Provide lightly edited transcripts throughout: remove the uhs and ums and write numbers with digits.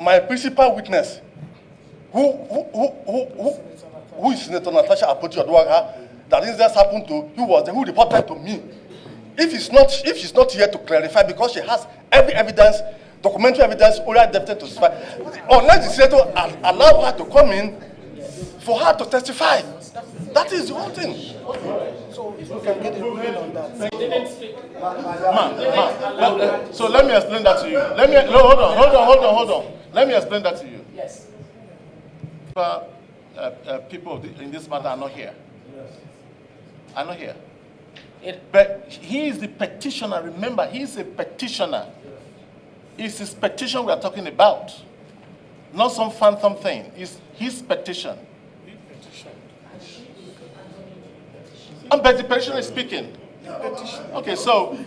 my principal witness, who is Senator Natasha akpoti-uduaghan, that incident happened to, who reported to me. If she's not here to clarify, because she has every evidence, documentary evidence, oral evidence to testify, unless the senator allow her to come in for her to testify. That is the whole thing. So if we can get a ruling on that. So let me explain that to you. Hold on. Let me explain that to you. Yes. People in this matter are not here. Yes. Are not here. But he is the petitioner. Remember, he is a petitioner. It's his petition we are talking about, not some phantom thing. It's his petition. But the petitioner is speaking. Okay, so,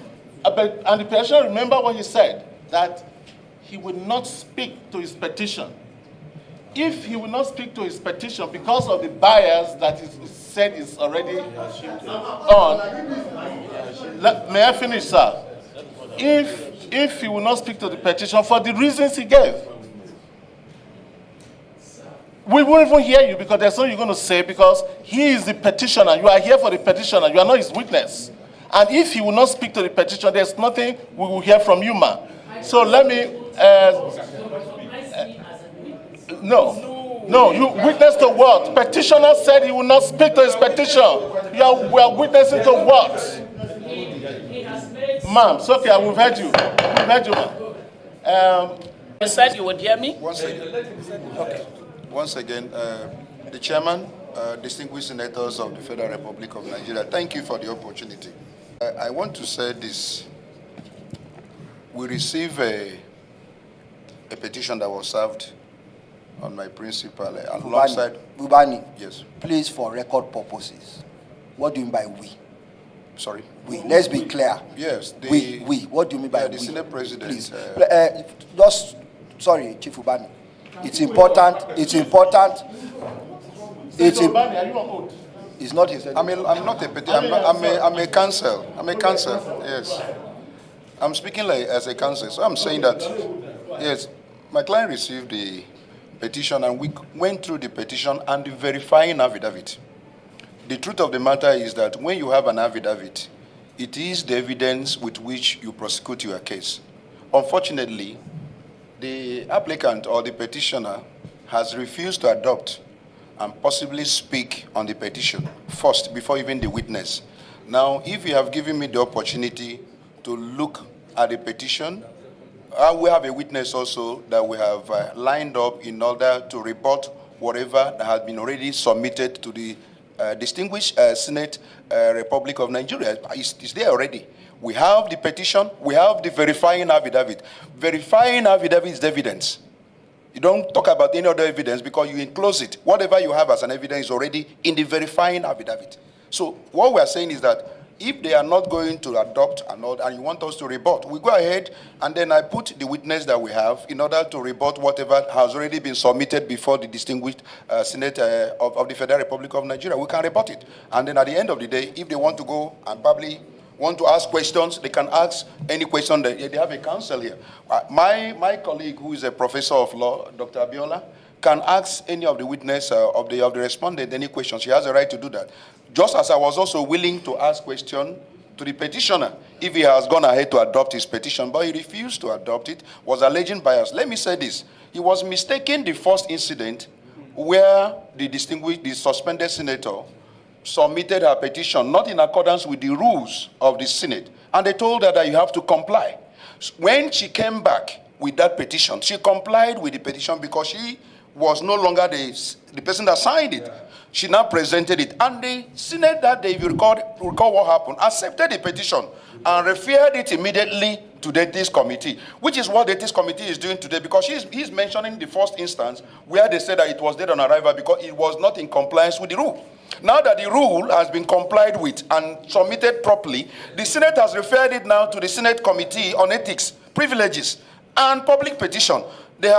and the petitioner, remember what he said, that he will not speak to his petition. If he will not speak to his petition because of the bias that is said is already on, may I finish, sir? If he will not speak to the petition for the reasons he gave, we won't even hear you, because there's nothing you're going to say, because he is the petitioner. You are here for the petitioner. You are not his witness. And if he will not speak to the petition, there's nothing we will hear from you, ma. So let me... No, you witness to what? Petitioner said he will not speak to his petition. We are witnessing to what? Ma'am, it's okay, we've heard you. We've heard you, ma'am. You said you would hear me? Once again, the chairman, distinguished senators of the Federal Republic of Nigeria, thank you for the opportunity. I want to say this. We received a petition that was served on my principal alongside... Bubani, yes. Please, for record purposes, what do you mean by we? Sorry? We. Let's be clear. Yes. We. What do you mean by the we? Senate President. Please. Sorry, Chief Ubani. It's important. It's Ubani, are you on oath? It's not his. I'm not a petition. I'm a counsel. I'm a counsel. Yes. I'm speaking like as a counsel. So I'm saying that, yes, my client received the petition and we went through the petition and the verifying affidavit. The truth of the matter is that when you have an affidavit, it is the evidence with which you prosecute your case. Unfortunately, the applicant or the petitioner has refused to adopt and possibly speak on the petition first before even the witness. Now, if you have given me the opportunity to look at the petition, we have a witness also that we have lined up in order to rebut whatever that has been already submitted to the distinguished Senate Republic of Nigeria. It's there already. We have the petition, we have the verifying affidavit. Verifying affidavit is the evidence. You don't talk about any other evidence because you enclose it. Whatever you have as an evidence is already in the verifying affidavit. So what we are saying is that if they are not going to adopt and you want us to rebut, we go ahead and then I put the witness that we have in order to rebut whatever has already been submitted before the distinguished Senate of the Federal Republic of Nigeria. We can rebut it. And then at the end of the day, if they want to go and probably want to ask questions, they can ask any question. They have a counsel here. My colleague, who is a professor of law, Dr. Abiola, can ask any of the witness of the respondent any questions. She has a right to do that. Just as I was also willing to ask question to the petitioner if he has gone ahead to adopt his petition, but he refused to adopt it, was alleging bias. Let me say this. He was mistaking the first incident where the suspended senator submitted her petition not in accordance with the rules of the Senate, and they told her that you have to comply. When she came back with that petition, she complied with the petition because she was no longer the person that signed it. She now presented it, and the Senate that day, if you recall what happened, accepted the petition and referred it immediately to the ethics committee, which is what the ethics committee is doing today, because he's mentioning the first instance where they said that it was dead on arrival because it was not in compliance with the rule. Now that the rule has been complied with and submitted properly, the Senate has referred it now to the Senate Committee on Ethics, Privileges, and Public Petition. They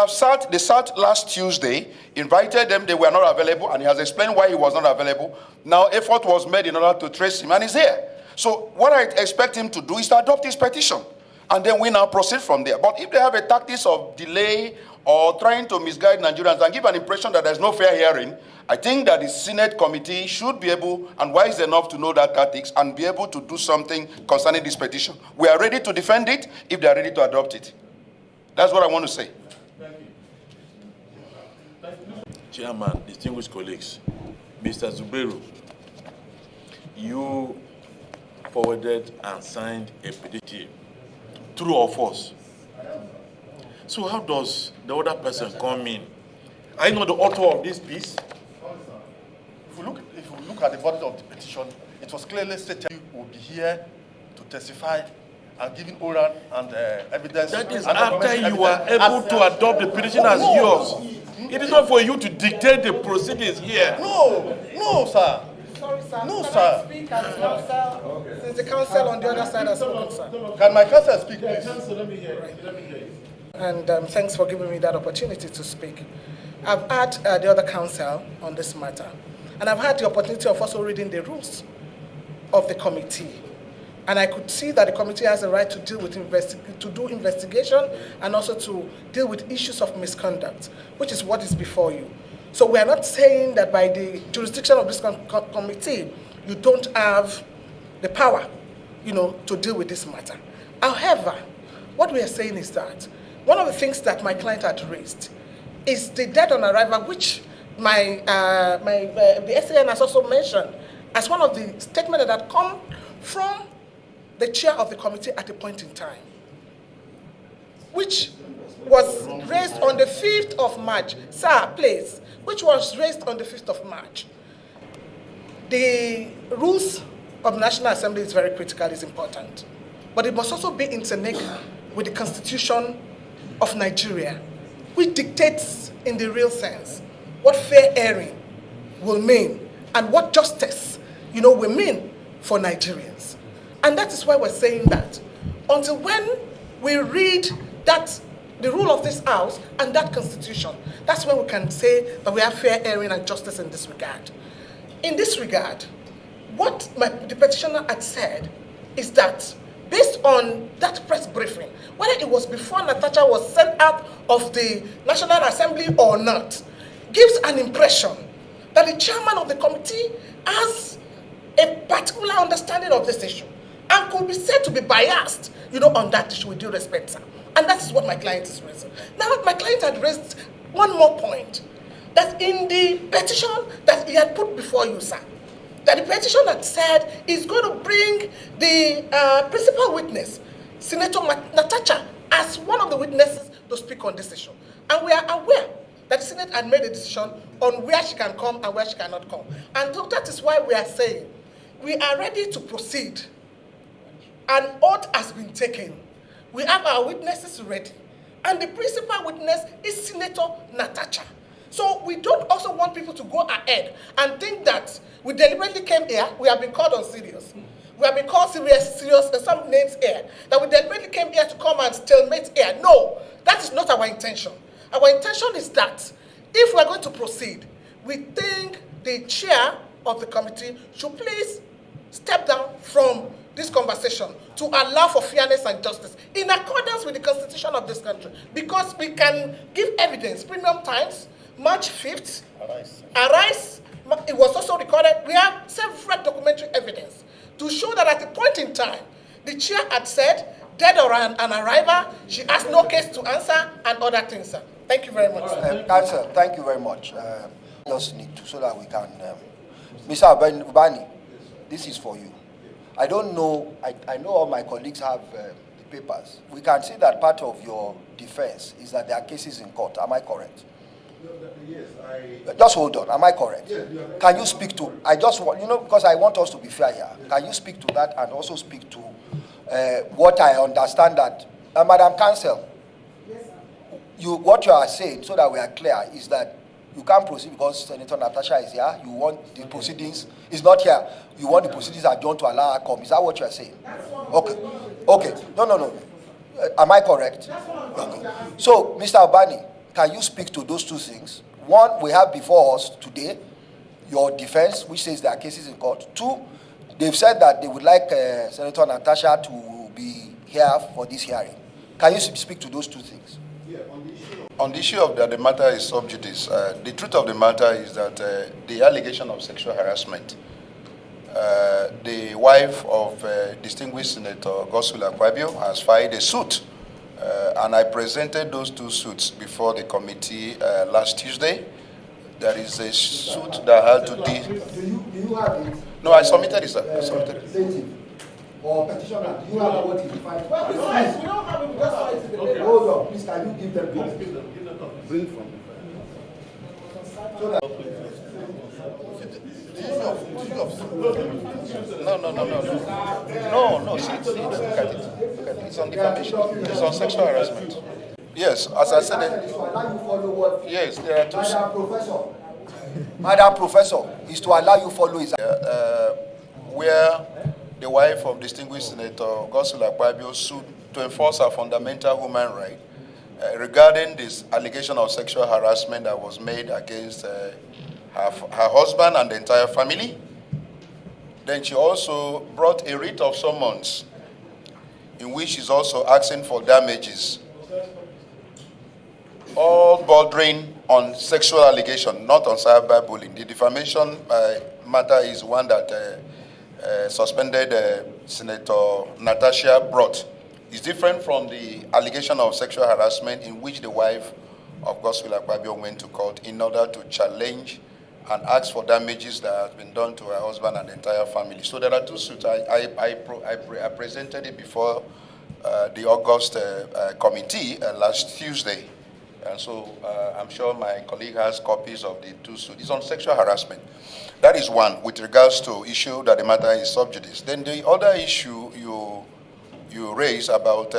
sat last Tuesday, invited them, they were not available, and he has explained why he was not available. Now effort was made in order to trace him, and he's here. So what I expect him to do is to adopt his petition. And then we now proceed from there. But if they have a tactics of delay or trying to misguide Nigerians and give an impression that there's no fair hearing, I think that the Senate committee should be able and wise enough to know that tactics and be able to do something concerning this petition. We are ready to defend it if they are ready to adopt it. That's what I want to say. Chairman, distinguished colleagues, Mr. Zubero, you forwarded and signed a petition, true or false? So how does the other person come in? Are you not the author of this piece? If we look at the body of the petition, it was clearly stated you will be here to testify and giving oral and evidence. That is and after you are able to adopt the petition as yours. It is not for you to dictate the proceedings here. No, sir. Sorry, sir. No, Can sir. I speak as counsel? Since the counsel on the other side has spoken, sir. Can my counsel speak, please? Let me hear you. And thanks for giving me that opportunity to speak. I've had the other counsel on this matter, and I've had the opportunity of also reading the rules of the committee. And I could see that the committee has a right to deal with to do investigation and also to deal with issues of misconduct, which is what is before you. So we are not saying that by the jurisdiction of this committee, you don't have the power, to deal with this matter. However, what we are saying is that one of the things that my client had raised is the death on arrival, which the SAN has also mentioned as one of the statements that had come from the chair of the committee at a point in time, which was raised on the 5th of March. Sir, please, which was raised on the 5th of March. The rules of the National Assembly is very critical, is important, but it must also be in sync with the Constitution of Nigeria, which dictates in the real sense what fair hearing will mean and what justice, will mean for Nigerians. And that is why we're saying that until when we read that the rule of this house and that constitution, that's when we can say that we have fair hearing and justice in this regard. In this regard, what the petitioner had said is that based on that press briefing, whether it was before Natasha was sent out of the National Assembly or not, gives an impression that the chairman of the committee has a particular understanding of this issue and could be said to be biased, on that issue with due respect, sir. And that is what my client is raising. Now, my client had raised one more point, that in the petition that he had put before you, sir, that the petition had said is going to bring the principal witness, Senator Natasha, as one of the witnesses to speak on this issue. And we are aware that the Senate had made a decision on where she can come and where she cannot come. And so that is why we are saying we are ready to proceed. An oath has been taken. We have our witnesses ready. And the principal witness is Senator Natasha. So we don't also want people to go ahead and think that we deliberately came here. We have been called on serious. We have been called serious, some names here. That we deliberately came here to come and stalemate here. No, that is not our intention. Our intention is that if we are going to proceed, we think the chair of the committee should please step down from this conversation to allow for fairness and justice in accordance with the constitution of this country, because we can give evidence. Premium Times, March 5th, Arise, it was also recorded. We have several documentary evidence to show that at a point in time, the chair had said, dead or an arrival, she has no case to answer, and other things, sir. Thank you very much. Counsel, thank you very much. Just need to, so that we can... Mr. Ubani, this is for you. I don't know, I know all my colleagues have the papers. We can see that part of your defense is that there are cases in court. Am I correct? Yes, Just hold on. Am I correct? Yes, can you speak to, I just want, because I want us to be fair here. Can you speak to that and also speak to what I understand that, Madam Counsel, what you are saying, so that we are clear, is that you can't proceed because Senator Natasha is here. You want the proceedings, is not here. You want the proceedings adjourned to allow her come. Is that what you are saying? Okay. Okay. No. Am I correct? Okay. So, Mr. Ubani, can you speak to those two things? One, we have before us today your defense, which says there are cases in court. Two, they've said that they would like Senator Natasha to be here for this hearing. Can you speak to those two things? On the issue of that the matter is sub judice, the truth of the matter is that the allegation of sexual harassment, the wife of distinguished Senator Akpabio has filed a suit, and I presented those two suits before the committee last Tuesday. There is a suit that had to deal. Do you have it? No, I submitted it, sir. I submitted it. Or petitioner, do you have what is defined? Well, we don't have it, that's why it's in the paper. Hold on, please, can you give them copies? Bring from. So that No, see, look at it. Look at it. It's on defamation. It's on sexual harassment. Yes, as I said, to allow you follow what? yes, there are two. Madam Professor, is to allow you follow his. Where the wife of distinguished Senator Akpabio sued to enforce her fundamental human right regarding this allegation of sexual harassment that was made against her husband and the entire family. Then she also brought a writ of summons in which she's also asking for damages, all bordering on sexual allegation, not on cyberbullying. The defamation matter is one that suspended Senator Natasha brought. It's different from the allegation of sexual harassment in which the wife of Akpabio went to court in order to challenge and ask for damages that have been done to her husband and the entire family. So there are two suits. I presented it before the August committee last Tuesday. And so I'm sure my colleague has copies of the two suits. It's on sexual harassment. That is one, with regards to issue that the matter is sub judice. Then the other issue you raised about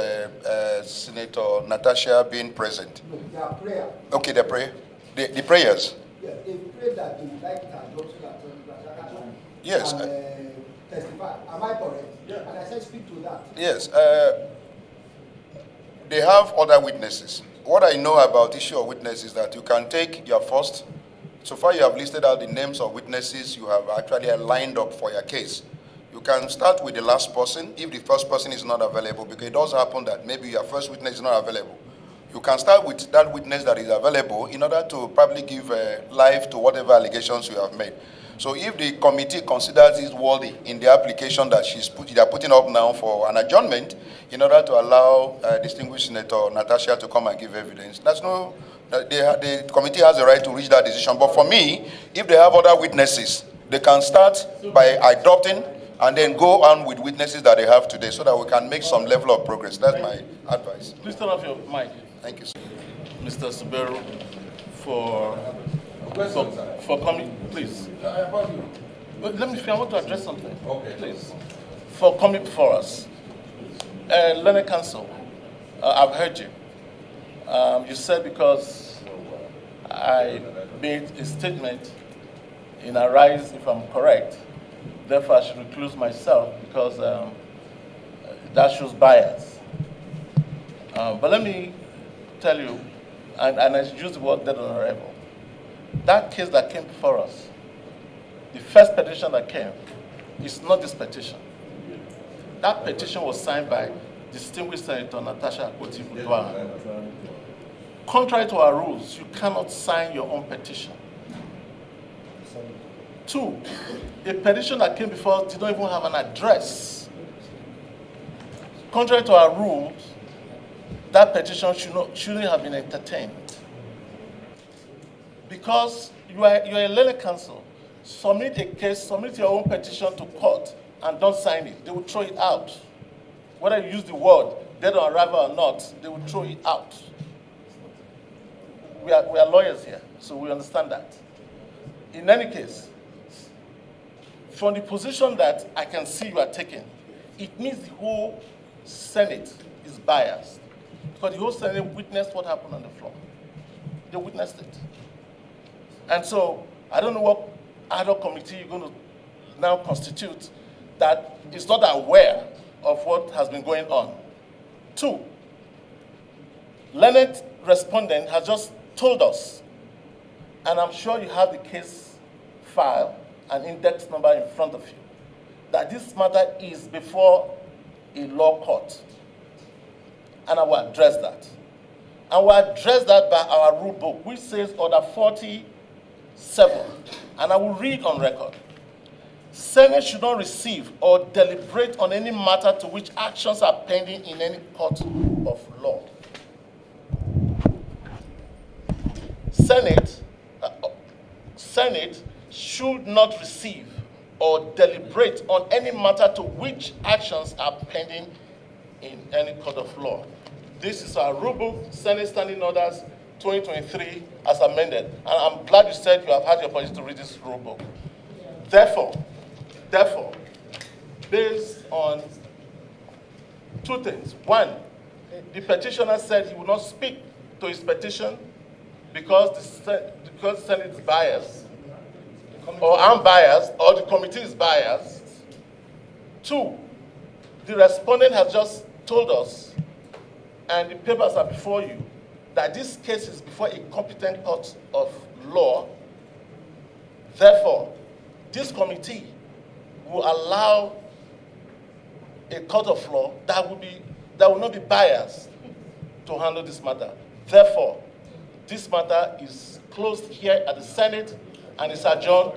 Senator Natasha being present. Their prayer. Okay, the prayer. The prayers. Yes, they pray that they would like to adopt that. Yes. And testify. Am I correct? Yeah. And I said speak to that. Yes. They have other witnesses. What I know about issue of witnesses is that you can take your first. So far you have listed out the names of witnesses you have actually lined up for your case. You can start with the last person if the first person is not available, because it does happen that maybe your first witness is not available. You can start with that witness that is available in order to probably give life to whatever allegations you have made. So if the committee considers it worthy in the application that they are putting up now for an adjournment in order to allow distinguished Senator Natasha to come and give evidence, the committee has the right to reach that decision. But for me, if they have other witnesses, they can start by adopting and then go on with witnesses that they have today so that we can make some level of progress. That's my advice. Please turn off your mic. Thank you, sir. Mr. Suberu, for coming, please. But let me finish. I want to address something. Okay. Please. For coming before us. Learned Council, I've heard you. You said because I made a statement in Arise, if I'm correct, therefore I should recluse myself because that shows bias. But let me tell you, and I use the word dead on arrival. That case that came before us, the first petition that came, is not this petition. That petition was signed by distinguished Senator Natasha akpoti-uduaghan. Contrary to our rules, you cannot sign your own petition. 2, a petition that came before us did not even have an address. Contrary to our rules, that petition shouldn't have been entertained. Because you are a learned council, submit a case, submit your own petition to court, and don't sign it. They will throw it out. Whether you use the word dead on arrival or not, they will throw it out. We are lawyers here, so we understand that. In any case, from the position that I can see you are taking, it means the whole Senate is biased. Because the whole Senate witnessed what happened on the floor. They witnessed it. And so, I don't know what other committee you're going to now constitute that is not aware of what has been going on. 2, learned respondent has just told us, and I'm sure you have the case file and index number in front of you, that this matter is before a law court. and I will address that. And we'll address that by our rule book, which says Order 47, and I will read on record. Senate should not receive or deliberate on any matter to which actions are pending in any court of law. Senate should not receive or deliberate on any matter to which actions are pending in any court of law. This is our rule book, Senate Standing Orders 2023 as amended. And I'm glad you said you have had the opportunity to read this rule book. Therefore, based on two things. One, the petitioner said he would not speak to his petition because the Senate is biased, or I'm biased, or the committee is biased. Two, the respondent has just told us, and the papers are before you, that this case is before a competent court of law. Therefore, this committee will allow a court of law that will not be biased to handle this matter. Therefore, this matter is closed here at the Senate and is adjourned.